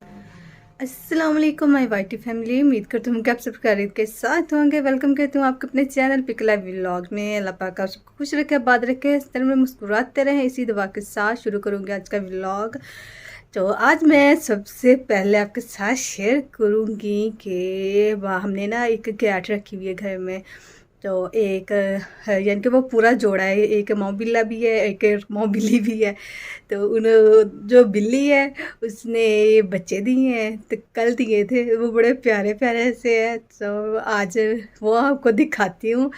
अस्सलाम वालेकुम my whitey family. उम्मीद करती हूँ कि आप सब खैरियत के साथ होंगे। वेलकम कहती हूँ आपके अपने चैनल पिक लाइव व्लॉग में। अल्लाह पाक आप सबको खुश रखे, आबाद रखे, इस तरह में मुस्कुराते रहें। इसी दुआ के साथ शुरू करूँगी आज का व्लॉग। तो आज मैं सबसे पहले आपके साथ शेयर करूँगी कि हमने ना एक कैट रखी हुई है घर में। तो एक यानी कि वो पूरा जोड़ा है, एक माँ बिल्ला भी है, एक माँ बिल्ली भी है। तो उन जो बिल्ली है उसने बच्चे दिए हैं, तो कल दिए थे, वो बड़े प्यारे प्यारे से हैं। तो आज वो आपको दिखाती हूँ।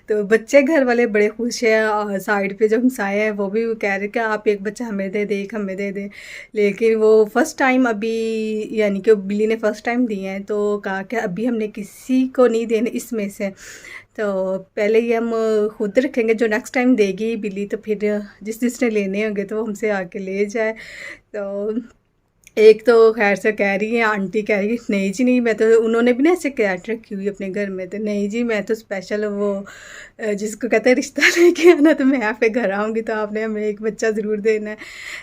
तो बच्चे घर वाले बड़े खुश हैं, और साइड पे जो हमसाए हैं वो भी कह रहे कि आप एक बच्चा हमें दे दे, एक हमें दे दे। लेकिन वो फर्स्ट टाइम अभी, यानी कि बिल्ली ने फर्स्ट टाइम दिए हैं, तो कहा कि अभी हमने किसी को नहीं देने इसमें से। तो पहले ही हम खुद रखेंगे, जो नेक्स्ट टाइम देगी बिल्ली तो फिर जिस जिसने लेने होंगे तो वो हमसे आके ले जाए। तो एक तो खैर से कह रही है, आंटी कह रही है नहीं जी नहीं, मैं तो, उन्होंने भी ना ऐसे कैट रखी हुई अपने घर में, तो नहीं जी मैं तो स्पेशल वो जिसको कहते हैं रिश्ता लेके आना, तो मैं आपके घर आऊँगी तो आपने हमें एक बच्चा ज़रूर देना है।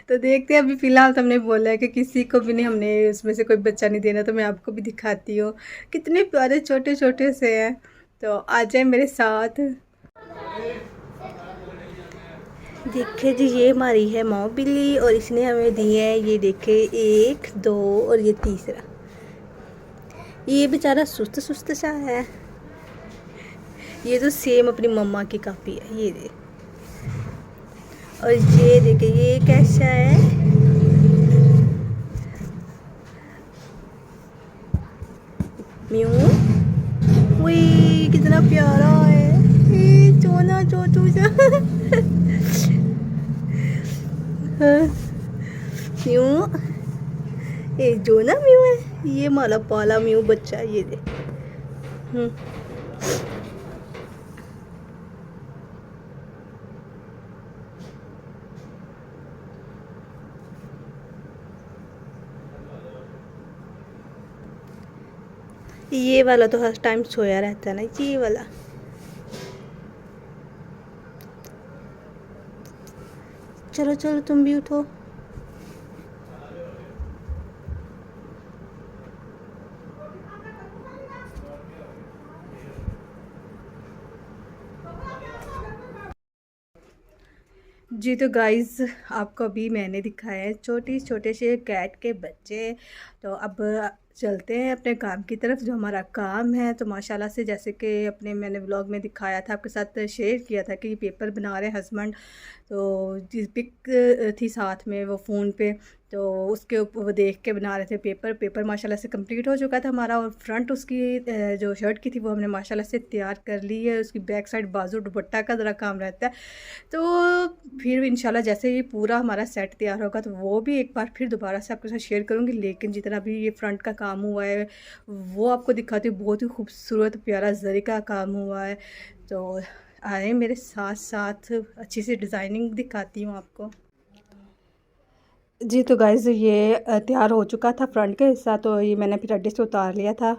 तो देखते हैं, अभी फ़िलहाल तो हमने बोला है कि किसी को भी नहीं, हमने उसमें से कोई बच्चा नहीं देना। तो मैं आपको भी दिखाती हूँ कितने प्यारे छोटे छोटे से हैं। तो आ जाए मेरे साथ। देखिए जी, ये हमारी है माँ बिल्ली, और इसने हमें दिए हैं, ये देखे, एक दो और ये तीसरा। ये बेचारा सुस्त सुस्त सा है। ये तो सेम अपनी मम्मा की कापी है, ये दे। और ये देखे, ये कैसा है, म्यू। वही कितना प्यारा है, ये चोना चोचू सा। म्यू, ये जो ना म्यू है, ये माला पाला म्यू बच्चा है, ये दे। हम्म, ये वाला तो हर टाइम सोया रहता है ना, ये वाला। चलो चलो तुम भी उठो। जी तो गाइज़, आपको अभी मैंने दिखाया है छोटे छोटे से कैट के बच्चे। तो अब चलते हैं अपने काम की तरफ, जो हमारा काम है। तो माशाल्लाह से, जैसे कि अपने मैंने व्लॉग में दिखाया था, आपके साथ शेयर किया था कि ये पेपर बना रहे हैं हस्बैंड। तो जिस पिक थी साथ में वो फ़ोन पे, तो उसके ऊपर वो देख के बना रहे थे पेपर माशाल्लाह से कंप्लीट हो चुका था हमारा। और फ्रंट उसकी जो शर्ट की थी वो हमने माशाल्लाह से तैयार कर ली है। उसकी बैक साइड बाजू दुपट्टा का ज़रा काम रहता है। तो फिर इंशाल्लाह जैसे ये पूरा हमारा सेट तैयार होगा तो वो भी एक बार फिर दोबारा से आपके साथ शेयर करूँगी। लेकिन जितना भी ये फ्रंट का काम हुआ है वो आपको दिखाती हूँ। बहुत ही खूबसूरत प्यारा जरी का काम हुआ है। तो आए मेरे साथ साथ, अच्छी सी डिज़ाइनिंग दिखाती हूँ आपको। जी तो गाइज़, ये तैयार हो चुका था फ्रंट का हिस्सा, तो ये मैंने फिर अड्डे से उतार लिया था।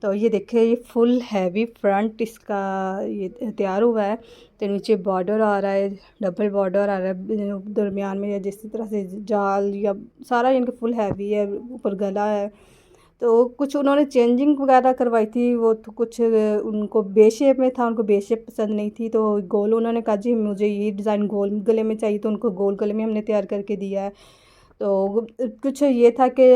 तो ये देखिए, ये फुल हैवी फ्रंट इसका ये तैयार हुआ है। तो नीचे बॉर्डर आ रहा है, डबल बॉर्डर आ रहा है दरमियान में, या जिस तरह से जाल या सारा इनका फुल हैवी है, ऊपर गला है। तो कुछ उन्होंने चेंजिंग वगैरह करवाई थी, वो तो कुछ उनको बे शेप में था, उनको बे शेप पसंद नहीं थी, तो गोल उन्होंने कहा जी मुझे ये डिज़ाइन गोल गले में चाहिए, तो उनको गोल गले में हमने तैयार करके दिया है। तो कुछ ये था कि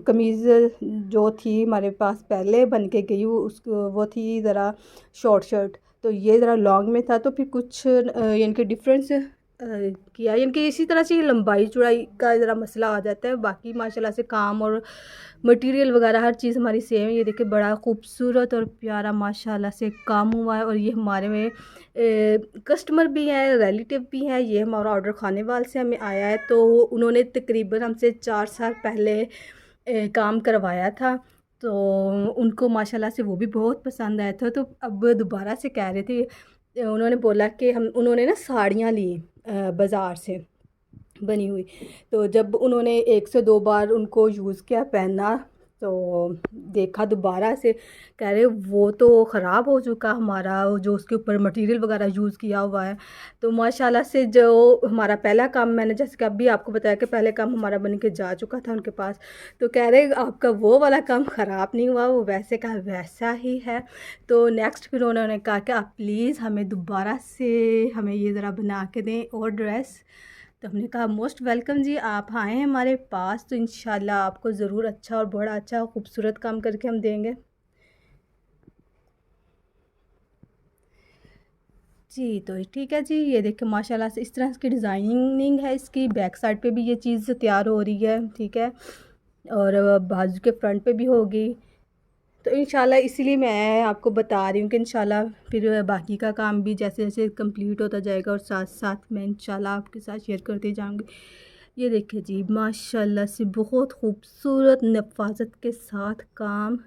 कमीज़ जो थी हमारे पास पहले बन के गई, उसको वो थी ज़रा शॉर्ट शर्ट, तो ये ज़रा लॉन्ग में था। तो फिर कुछ यानी कि डिफरेंस किया, यानी कि इसी तरह से ये लंबाई चौड़ाई का ज़रा मसला आ जाता है। बाकी माशाल्लाह से काम और मटेरियल वगैरह हर चीज़ हमारी सेम है। ये देखिए, बड़ा खूबसूरत और प्यारा माशाल्लाह से काम हुआ है। और ये हमारे में कस्टमर भी हैं, रिलेटिव भी हैं। ये हमारा ऑर्डर खाने वाले से हमें आया है, तो उन्होंने तकरीबन हमसे 4 साल पहले काम करवाया था। तो उनको माशाल्लाह से वो भी बहुत पसंद आया था। तो अब दोबारा से कह रहे थे, उन्होंने बोला कि हम, उन्होंने ना साड़ियाँ ली बाज़ार से बनी हुई। तो जब उन्होंने 1 से 2 बार उनको यूज़ किया, पहना, तो देखा दोबारा से, कह रहे वो तो ख़राब हो चुका हमारा, जो उसके ऊपर मटेरियल वगैरह यूज़ किया हुआ है। तो माशाल्लाह से जो हमारा पहला काम, मैंने जैसे कि अभी आपको बताया कि पहले काम हमारा बन के जा चुका था उनके पास, तो कह रहे आपका वो वाला काम ख़राब नहीं हुआ, वो वैसे का वैसा ही है। तो नेक्स्ट फिर उन्होंने कहा कि आप प्लीज़ हमें दोबारा से हमें ये ज़रा बना के दें और ड्रेस। तो हमने कहा मोस्ट वेलकम जी, आप आए हैं हमारे पास तो इंशाल्लाह आपको ज़रूर अच्छा और बड़ा अच्छा खूबसूरत काम करके हम देंगे। जी तो ठीक है जी, ये देखिए माशाल्लाह से इस तरह की डिज़ाइनिंग है इसकी, बैक साइड पे भी ये चीज़ तैयार हो रही है, ठीक है, और बाजू के फ्रंट पे भी होगी। तो इंशाल्लाह इसीलिए मैं आपको बता रही हूँ कि इंशाल्लाह फिर बाकी का काम भी जैसे जैसे कंप्लीट होता जाएगा और साथ साथ मैं इंशाल्लाह आपके साथ शेयर करती जाऊँगी। ये देखिए जी माशाल्लाह से बहुत खूबसूरत नफ़ाज़त के साथ काम।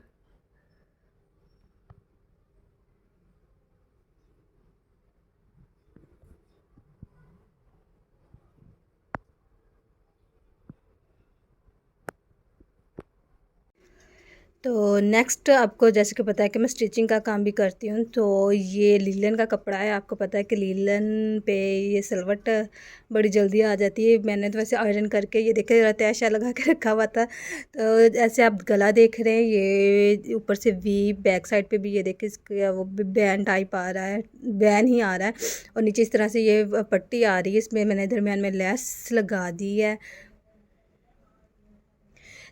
तो नेक्स्ट आपको जैसे कि पता है कि मैं स्टिचिंग का काम भी करती हूँ, तो ये लीलन का कपड़ा है। आपको पता है कि लीलन पे ये सिलवट बड़ी जल्दी आ जाती है। मैंने तो वैसे आयरन करके ये देखे तैयाशा लगा के रखा हुआ था। तो ऐसे आप गला देख रहे हैं, ये ऊपर से वी, बैक साइड पे भी ये देखिए इसका वो बैन टाइप आ रहा है, बैन ही आ रहा है, और नीचे इस तरह से ये पट्टी आ रही है। इसमें मैंने दरमियान में लेस लगा दी है,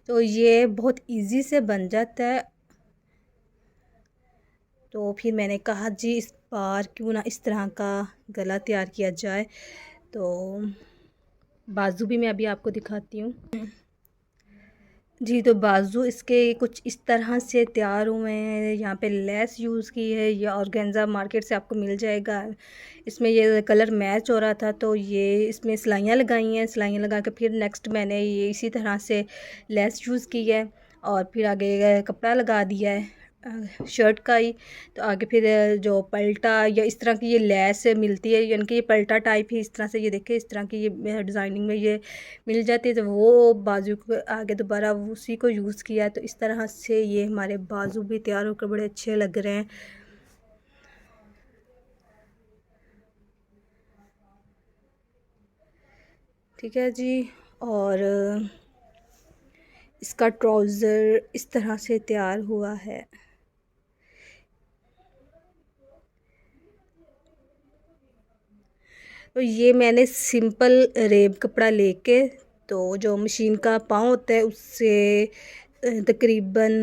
तो ये बहुत इजी से बन जाता है। तो फिर मैंने कहा जी इस बार क्यों ना इस तरह का गला तैयार किया जाए। तो बाजू भी मैं अभी आपको दिखाती हूँ जी। तो बाजू इसके कुछ इस तरह से तैयार हुए हैं। यहाँ पे लेस यूज़ की है, ये ऑर्गेन्जा मार्केट से आपको मिल जाएगा। इसमें ये कलर मैच हो रहा था, तो ये इसमें सिलाइयाँ लगाई हैं। सिलाइयाँ लगा के फिर नेक्स्ट मैंने ये इसी तरह से लेस यूज़ की है, और फिर आगे कपड़ा लगा दिया है शर्ट का ही। तो आगे फिर जो पल्टा या इस तरह की ये लेस मिलती है, यानी कि ये पल्टा टाइप ही इस तरह से, ये देखिए इस तरह की ये डिज़ाइनिंग में ये मिल जाती है। तो वो बाजू को आगे दोबारा उसी को यूज़ किया है। तो इस तरह से ये हमारे बाजू भी तैयार होकर बड़े अच्छे लग रहे हैं। ठीक है जी, और इसका ट्राउज़र इस तरह से तैयार हुआ है। तो ये मैंने सिंपल रेब कपड़ा लेके, तो जो मशीन का पाँव होता है उससे तकरीबन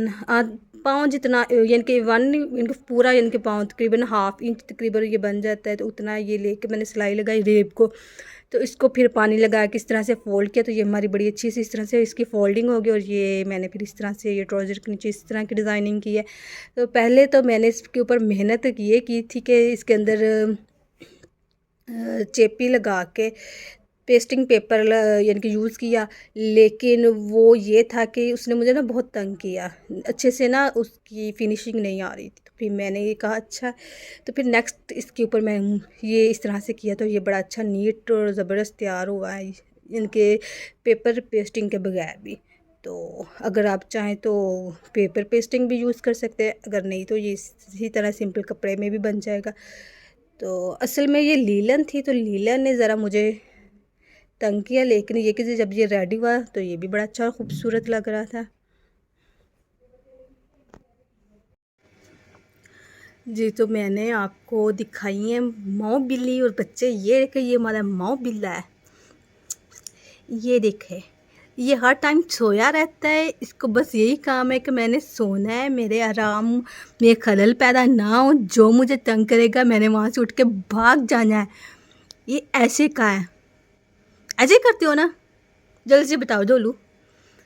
पाँव जितना, यानी कि वन, यानी पूरा, यानी कि पाँव तकरीबन हाफ इंच तकरीबन ये बन जाता है। तो उतना ये लेके मैंने सिलाई लगाई रेब को। तो इसको फिर पानी लगा के इस तरह से फ़ोल्ड किया, तो ये हमारी बड़ी अच्छी सी इस तरह से इसकी फ़ोल्डिंग होगी। और ये मैंने फिर इस तरह से ये ट्राउज़र के नीचे इस तरह की डिज़ाइनिंग की है। तो पहले तो मैंने इसके ऊपर मेहनत ये की थी कि इसके अंदर चेपी लगा के पेस्टिंग पेपर यानी कि यूज़ किया, लेकिन वो ये था कि उसने मुझे ना बहुत तंग किया, अच्छे से ना उसकी फिनिशिंग नहीं आ रही थी। तो फिर मैंने ये कहा अच्छा, तो फिर नेक्स्ट इसके ऊपर मैं ये इस तरह से किया, तो ये बड़ा अच्छा नीट और ज़बरदस्त तैयार हुआ है इनके पेपर पेस्टिंग के बगैर भी। तो अगर आप चाहें तो पेपर पेस्टिंग भी यूज़ कर सकते हैं, अगर नहीं तो ये इसी तरह सिंपल कपड़े में भी बन जाएगा। तो असल में ये लीलन थी, तो लीलन ने ज़रा मुझे तंग किया, लेकिन ये कि जब ये रेडी हुआ तो ये भी बड़ा अच्छा और ख़ूबसूरत लग रहा था। जी तो मैंने आपको दिखाई है माँ बिल्ली और बच्चे। ये देखे, ये हमारा माँ बिल्ला है, ये देखे, ये हर टाइम सोया रहता है। इसको बस यही काम है कि मैंने सोना है, मेरे आराम में खलल पैदा ना हो, जो मुझे तंग करेगा मैंने वहाँ से उठ के भाग जाना है। ये ऐसे का है, ऐसे ही करती हो ना, जल्दी से बताओ डोलू।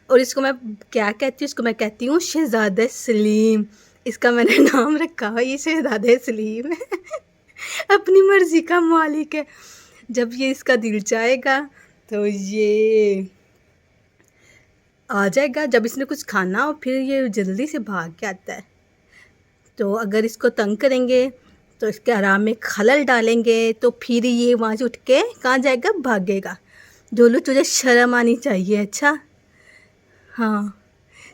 और इसको मैं क्या कहती हूँ, इसको मैं कहती हूँ शहज़ादा सलीम। इसका मैंने नाम रखा है, ये शहज़ादा सलीम है। अपनी मर्ज़ी का मालिक है। जब ये इसका दिल चाहेगा तो ये आ जाएगा, जब इसने कुछ खाना हो फिर ये जल्दी से भाग के आता है। तो अगर इसको तंग करेंगे तो इसके आराम में खलल डालेंगे तो फिर ये वहाँ से उठ के कहाँ जाएगा, भागेगा। डोलू तुझे शर्म आनी चाहिए, अच्छा हाँ,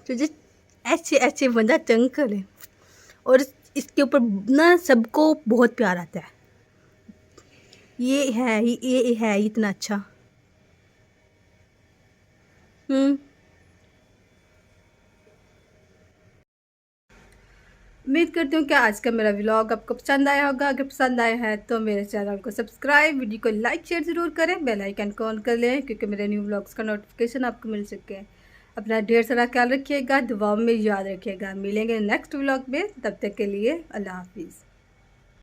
तुझे ऐसे ऐसे बंदा तंग करे। और इसके ऊपर ना सबको बहुत प्यार आता है। ये है इतना अच्छा। उम्मीद करती हूँ कि आज का मेरा व्लॉग आपको पसंद आया होगा। अगर पसंद आया है तो मेरे चैनल को सब्सक्राइब, वीडियो को लाइक शेयर ज़रूर करें, बेल आइकन को ऑन कर लें क्योंकि मेरे न्यू व्लॉग्स का नोटिफिकेशन आपको मिल सके। अपना ढेर सारा ख्याल रखिएगा, दुआओं में याद रखिएगा। मिलेंगे नेक्स्ट व्लॉग में, तब तक के लिए अल्लाह हाफिज़।